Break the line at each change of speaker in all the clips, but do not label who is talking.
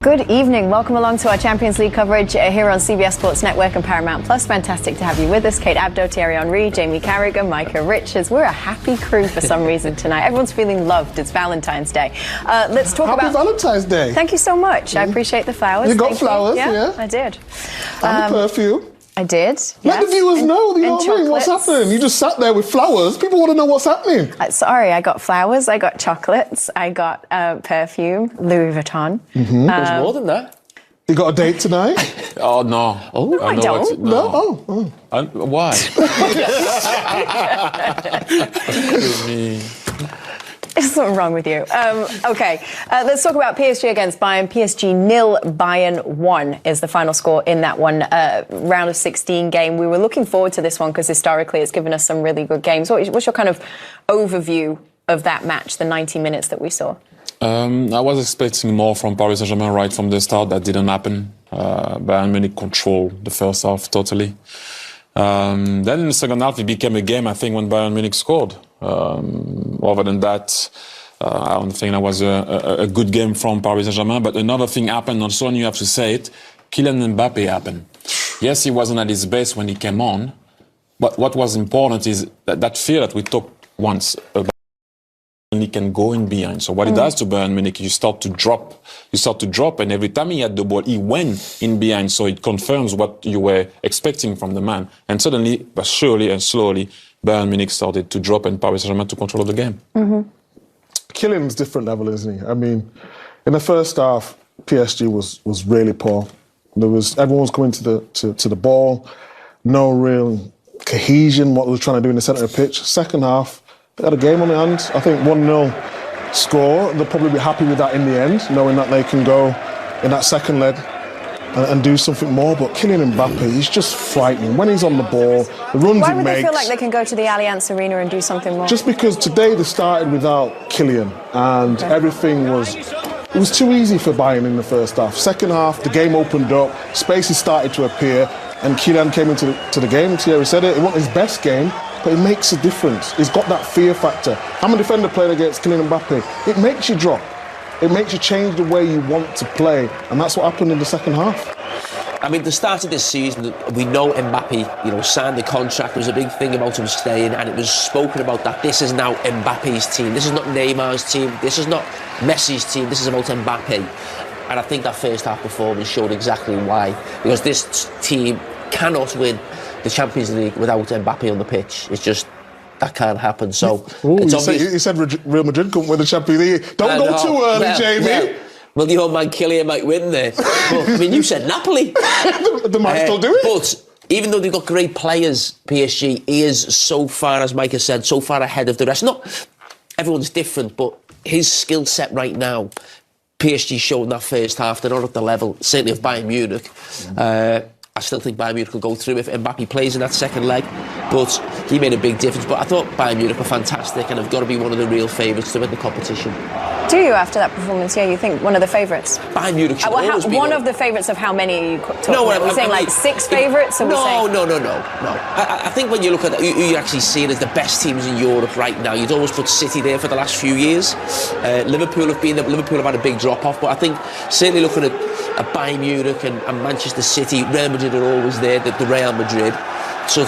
Good evening. Welcome along to our Champions League coverage here on CBS Sports Network and Paramount Plus. Fantastic to have you with us. Kate Abdo, Thierry Henry, Jamie Carragher, Micah Richards. We're a happy crew for some reason tonight. Everyone's feeling loved. It's Valentine's Day. Let's talk about...
Happy Valentine's Day.
Thank you so much. I appreciate the flowers.
You got flowers, yeah?
I did.
And perfume.
I did.
Let the viewers know, you know what I mean? What's happening? You just sat there with flowers. People want to know what's happening.
Sorry, I got flowers, I got chocolates, I got perfume, Louis Vuitton.
There's more than that.
You got a date tonight?
Oh, no.
Oh, no, I don't.
No?
Why?
There's something wrong with you. Okay, let's talk about PSG against Bayern. PSG 0, Bayern 1 is the final score in that one round of 16 game. We were looking forward to this one because historically it's given us some really good games. What's your kind of overview of that match, the 90 minutes that we saw?
I was expecting more from Paris Saint-Germain right from the start. That didn't happen. Bayern Munich controlled the first half totally. Then in the second half, it became a game, I think, when Bayern Munich scored. Other than that, I don't think that was a good game from Paris Saint-Germain. But another thing happened also, and you have to say it, Kylian Mpappe happened. Yes, he wasn't at his best when he came on. But what was important is that fear that we talked once about. He can go in behind. So what it does to Bayern Munich, you start to drop, and every time he had the ball, he went in behind. So it confirms what you were expecting from the man. And suddenly, but surely and slowly, Bayern Munich started to drop and Paris Saint-Germain to control the game.
Kylian's different level, isn't he? I mean, in the first half, PSG was really poor. Everyone was coming to the ball, no real cohesion. What they were trying to do in the centre of the pitch. Second half. They had a game on their hands. I think 1-0 score. They'll probably be happy with that in the end, knowing that they can go in that second leg and do something more. But Kylian Mpappe, he's just frightening. When he's on the ball, the runs he makes...
Why would they feel like they can go to the Allianz Arena and do something more?
Just because today they started without Kylian and everything was... It was too easy for Bayern in the first half. Second half, the game opened up, spaces started to appear, and Kylian came into the game. Thierry said it wasn't his best game, but it makes a difference. He's got that fear factor. I'm a defender playing against Kylian Mpappe. It makes you drop. It makes you change the way you want to play, and that's what happened in the second half.
I mean, the start of this season, we know Mpappe, signed the contract. There was a big thing about him staying, and it was spoken about that this is now Mbappe's team. This is not Neymar's team. This is not Messi's team. This is about Mpappe. And I think that first half performance showed exactly why. Because this team cannot win the Champions League without Mpappe on the pitch. It's just, that can't happen. So, it's obvious.
You said Real Madrid couldn't win the Champions League. Don't go too early, Jamie.
Well, your man Kylian might win there. But, I mean, you said Napoli.
They might still do it.
But even though they've got great players, PSG is so far, as Micah said, so far ahead of the rest. Not everyone's different, but his skill set right now, PSG showed in that first half, they're not at the level, certainly of Bayern Munich. I still think Bayern Munich will go through if Mpappe plays in that second leg, but he made a big difference. But I thought Bayern Munich were fantastic and have got to be one of the real favourites to win the competition.
Do you, after that performance? Yeah, you think one of the favourites?
Bayern Munich should always be
one of the favourites of how many are you talking
no,
about? Are we saying like 6 favourites?
No. I think when you look at who you actually see it as the best teams in Europe right now, you'd always put City there for the last few years. Liverpool have had a big drop off, but I think certainly looking at Bayern Munich and Manchester City, Real Madrid are always there, the Real Madrid. So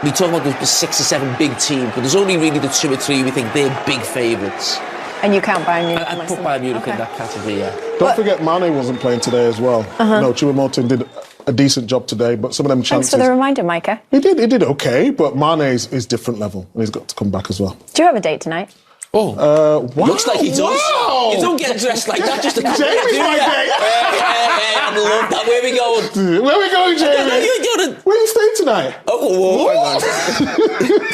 we talk about the 6 or 7 big teams, but there's only really the 2 or 3 we think they're big favourites.
And you count Bayern Munich?
I'd put Bayern Munich in that category, yeah.
Don't forget Mane wasn't playing today as well. No, Choupo-Moting did a decent job today, but some of them chances...
Thanks for the reminder, Micah.
He did okay, but Mane is different level, and he's got to come back as well.
Do you have a date tonight?
Wow.
Looks like he does.
Wow.
You don't get dressed like that just to come
Jamie's my date.
I love that. Where are we going?
Where are we going, Jamie? Where are you staying tonight?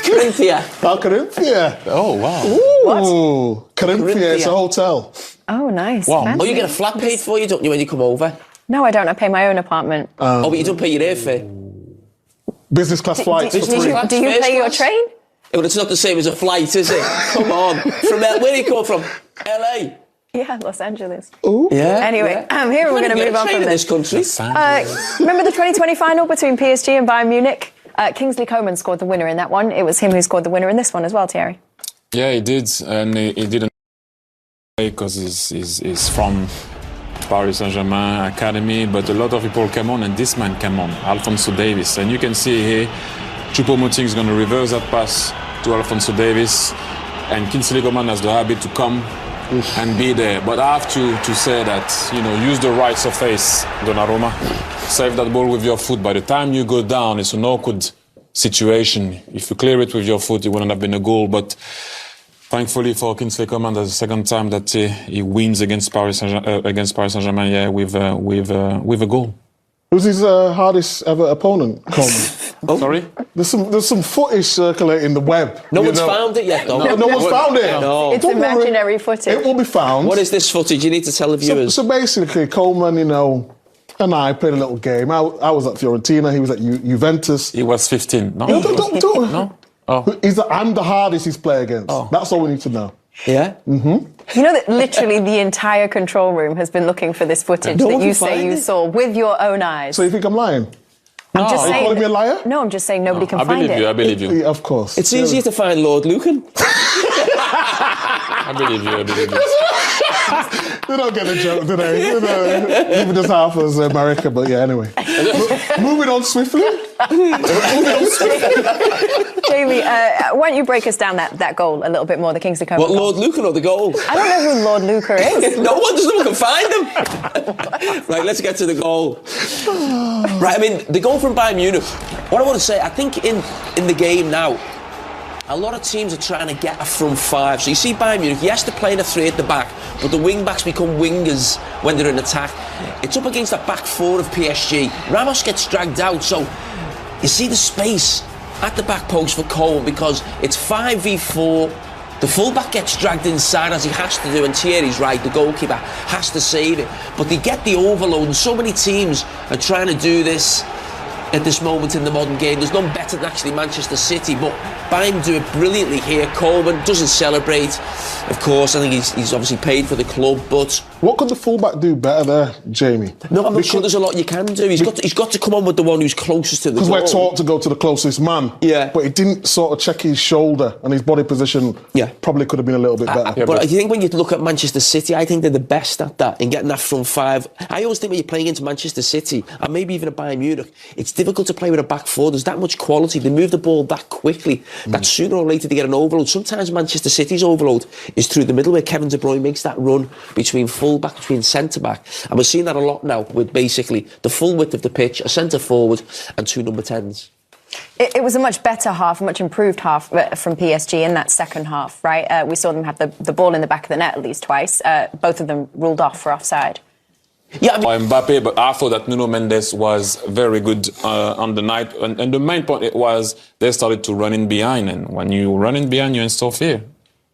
Corinthia.
Corinthia.
Oh, wow.
Ooh. Corinthia, it's a hotel.
Oh, nice.
Wow.
Fancy.
Oh, you get a flat paid for you, don't you, when you come over?
No, I don't. I pay my own apartment.
But you don't pay your airfare.
Business class flights for free.
Do you pay your train?
Well, it's not the same as a flight, is it? Come on. Where do you come from? LA?
Yeah, Los Angeles.
Ooh.
Yeah.
Anyway, here we're going to move on from
this country.
Remember the 2020 final between PSG and Bayern Munich? Kingsley Coman scored the winner in that one. It was him who scored the winner in this one as well, Thierry.
Yeah, he did, and he didn't play because he's from Paris Saint-Germain academy, but a lot of people came on, and this man came on, Alphonso Davies. And you can see here, Choupo-Moting is going to reverse that pass to Alphonso Davies, and Kingsley Coman has the habit to come and be there. But I have to say that, you know, use the right surface, Donnarumma. Save that ball with your foot. By the time you go down, it's an awkward situation. If you clear it with your foot, it wouldn't have been a goal. But thankfully for Kingsley Coman, that's the second time that he wins against Paris Saint-Germain, yeah, with a goal.
Who's his hardest ever opponent, Coleman?
Oh. Sorry?
There's some footage circulating the web.
No one's found it yet, though.
No one's found it.
No.
It's imaginary footage.
It will be found.
What is this footage? You need to tell the viewers.
So basically, Coleman, you know, and I played a little game. I was at Fiorentina. He was at Juventus.
He was 15. No.
Don't.
No. Oh.
I'm the hardest he's played against. Oh. That's all we need to know.
Yeah?
Mm-hmm.
You know that literally the entire control room has been looking for this footage that you say you saw with your own eyes.
So you think I'm lying?
I'm just saying.
Are you calling me a liar?
No, I'm just saying nobody can find it.
I believe you.
Yeah, of course.
It's easier to find Lord Lucan.
I believe you.
They don't get the joke, do they? Even as half as America, but yeah, anyway. Moving on swiftly.
Jamie, why don't you break us down that goal a little bit more, the Kingsley Coman
What,
goal?
Lord Lucan or the goal?
I don't know who Lord Luca is.
No one can find him. Right, let's get to the goal. Right, I mean, the goal from Bayern Munich. What I want to say, I think in the game now, a lot of teams are trying to get a front five. So you see Bayern Munich, yes, they're playing a three at the back, but the wing-backs become wingers when they're in attack. It's up against that back four of PSG. Ramos gets dragged out, so you see the space at the back post for Cole because it's 5v4. The fullback gets dragged inside as he has to do, and Thierry's right, the goalkeeper has to save it. But they get the overload, and so many teams are trying to do this at this moment in the modern game. There's none better than actually Manchester City, but Bayern do it brilliantly here. Coleman doesn't celebrate, of course. I think he's obviously paid for the club, but
what could the fullback do better there, Jamie?
No, I'm not sure there's a lot you can do. He's got to come on with the one who's closest to the goal.
Because we're taught to go to the closest man.
Yeah.
But he didn't sort of check his shoulder, and his body position probably could have been a little bit better.
But I think when you look at Manchester City, I think they're the best at that, in getting that front five. I always think when you're playing into Manchester City, and maybe even at Bayern Munich, it's difficult to play with a back four. There's that much quality. They move the ball that quickly that sooner or later they get an overload. Sometimes Manchester City's overload is through the middle where Kevin De Bruyne makes that run between full-back, between centre-back. And we're seeing that a lot now with basically the full width of the pitch, a centre-forward and two number 10s.
It was a much better half, a much improved half from PSG in that second half, right? We saw them have the ball in the back of the net at least twice. Both of them ruled off for offside.
Yeah, I mean, Mpappe, but I thought that Nuno Mendes was very good on the night. And the main point was they started to run in behind. And when you run in behind, you install fear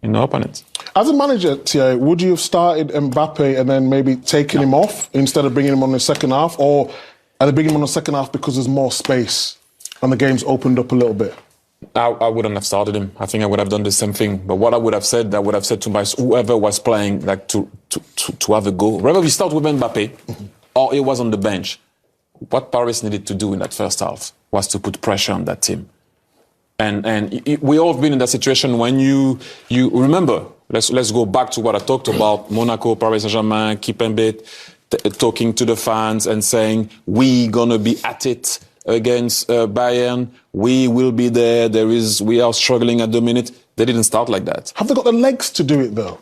in the opponent.
As a manager, Thierry, would you have started Mpappe and then maybe taken him off instead of bringing him on in the second half? Or are they bringing him on the second half because there's more space and the game's opened up a little bit?
I wouldn't have started him. I think I would have done the same thing. But what I would have said to whoever was playing, like to have a go. Whether we start with Mpappe or he was on the bench, what Paris needed to do in that first half was to put pressure on that team. And we all have been in that situation when you remember. Let's go back to what I talked about: Monaco, Paris Saint-Germain, Kimpembe talking to the fans and saying we gonna be at it against Bayern, we will be there. We are struggling at the minute. They didn't start like that.
Have they got the legs to do it though?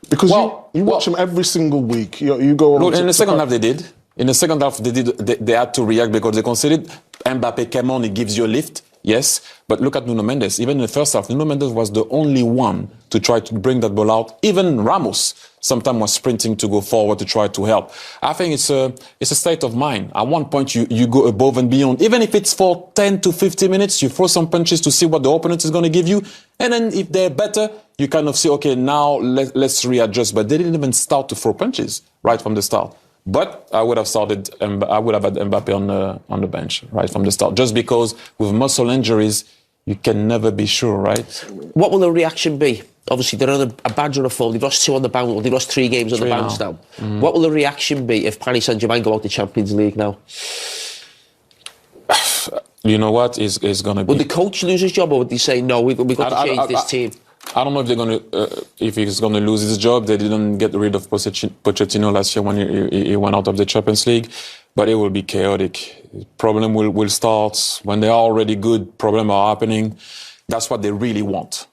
Because you watch them every single week. You go.
No, in the second half they did. In the second half they had to react because they considered Mpappe came on, he gives you a lift. Yes, but look at Nuno Mendes. Even in the first half, Nuno Mendes was the only one to try to bring that ball out. Even Ramos sometimes was sprinting to go forward to try to help. I think it's a state of mind. At one point, you go above and beyond. Even if it's for 10 to 50 minutes, you throw some punches to see what the opponent is going to give you. And then if they're better, you kind of say, okay, now let's readjust. But they didn't even start to throw punches right from the start. But I would have had Mpappe on the bench right from the start, just because with muscle injuries, you can never be sure, right?
What will the reaction be? Obviously, they're on a badge or a fall. They've lost 2 on the bounce. They've lost 3 games on the bounce now. Mm-hmm. What will the reaction be if Paris Saint-Germain go out the Champions League now?
You know what? It's going to be...
Would the coach lose his job, or would he say, no, we've got to change this team?
I don't know if they're going to, if he's going to lose his job. They didn't get rid of Pochettino last year when he went out of the Champions League, but it will be chaotic. Problem will start when they are already good. Problems are happening. That's what they really want.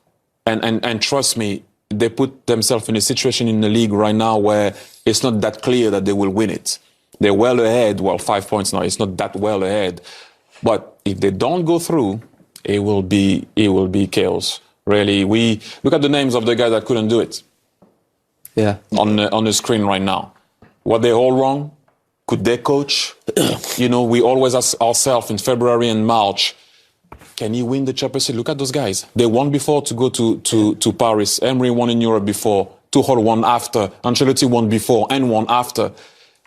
And trust me, they put themselves in a situation in the league right now where it's not that clear that they will win it. They're well ahead. Well, 5 points now. It's not that well ahead. But if they don't go through, it will be chaos. Really, we look at the names of the guys that couldn't do it.
Yeah.
On the screen right now. Were they all wrong? Could they coach? You know, we always ask ourselves in February and March, can he win the Champions League? Look at those guys. They won before to go to Paris. Emery won in Europe before. Tuchel won after. Ancelotti won before and won after.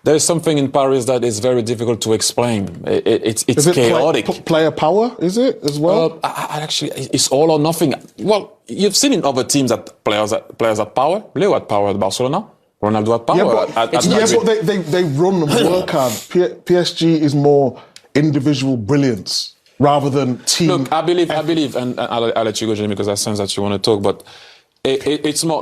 There is something in Paris that is very difficult to explain. It's chaotic.
Player power, is it, as well?
Actually, it's all or nothing. Well, you've seen in other teams that players have power. Leo had power at Barcelona. Ronaldo had power at Madrid.
But they run and work hard. PSG is more individual brilliance rather than team.
Look, I believe, and I'll let you go, Jamie, because I sense that you want to talk, but it's more,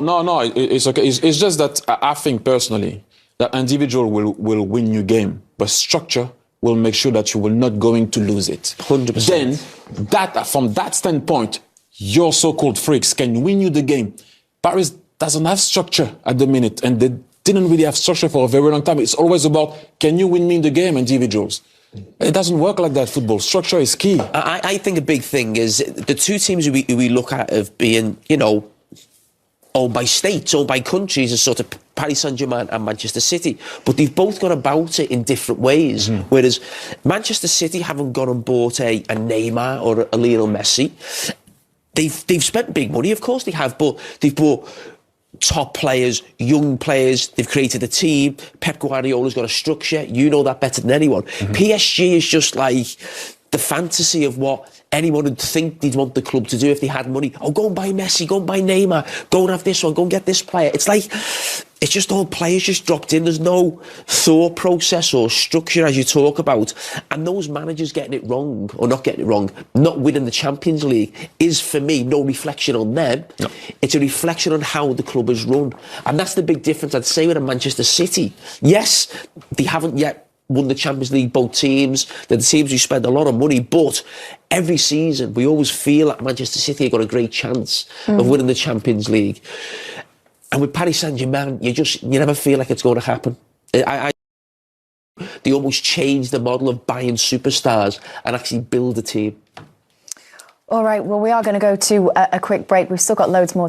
it's okay. It's just that I think personally, that individual will win your game, but structure will make sure that you will not going to lose it.
100%.
Then, from that standpoint, your so-called freaks can win you the game. Paris doesn't have structure at the minute, and they didn't really have structure for a very long time. It's always about, can you win me the game, individuals? It doesn't work like that, football. Structure is key.
I think a big thing is the two teams we look at of being, you know, owned by states, owned by countries, as sort of Paris Saint-Germain and Manchester City. But they've both gone about it in different ways. Whereas Manchester City haven't gone and bought a Neymar or a Lionel Messi. They've spent big money, of course they have, but they've bought top players, young players. They've created a team. Pep Guardiola's got a structure. You know that better than anyone. PSG is just like the fantasy of what anyone would think they'd want the club to do if they had money. Oh, go and buy Messi, go and buy Neymar, go and have this one, go and get this player. It's like, it's just all players just dropped in. There's no thought process or structure, as you talk about. And those managers getting it wrong, or not getting it wrong, not winning the Champions League, is for me no reflection on them. No. It's a reflection on how the club is run. And that's the big difference, I'd say, with a Manchester City. Yes, they haven't yet won the Champions League, both teams. They're the teams who spend a lot of money, but every season we always feel like Manchester City have got a great chance of winning the Champions League. And with Paris Saint-Germain, you never feel like it's going to happen. They almost change the model of buying superstars and actually build a team.
All right, well, we are going to go to a quick break. We've still got loads more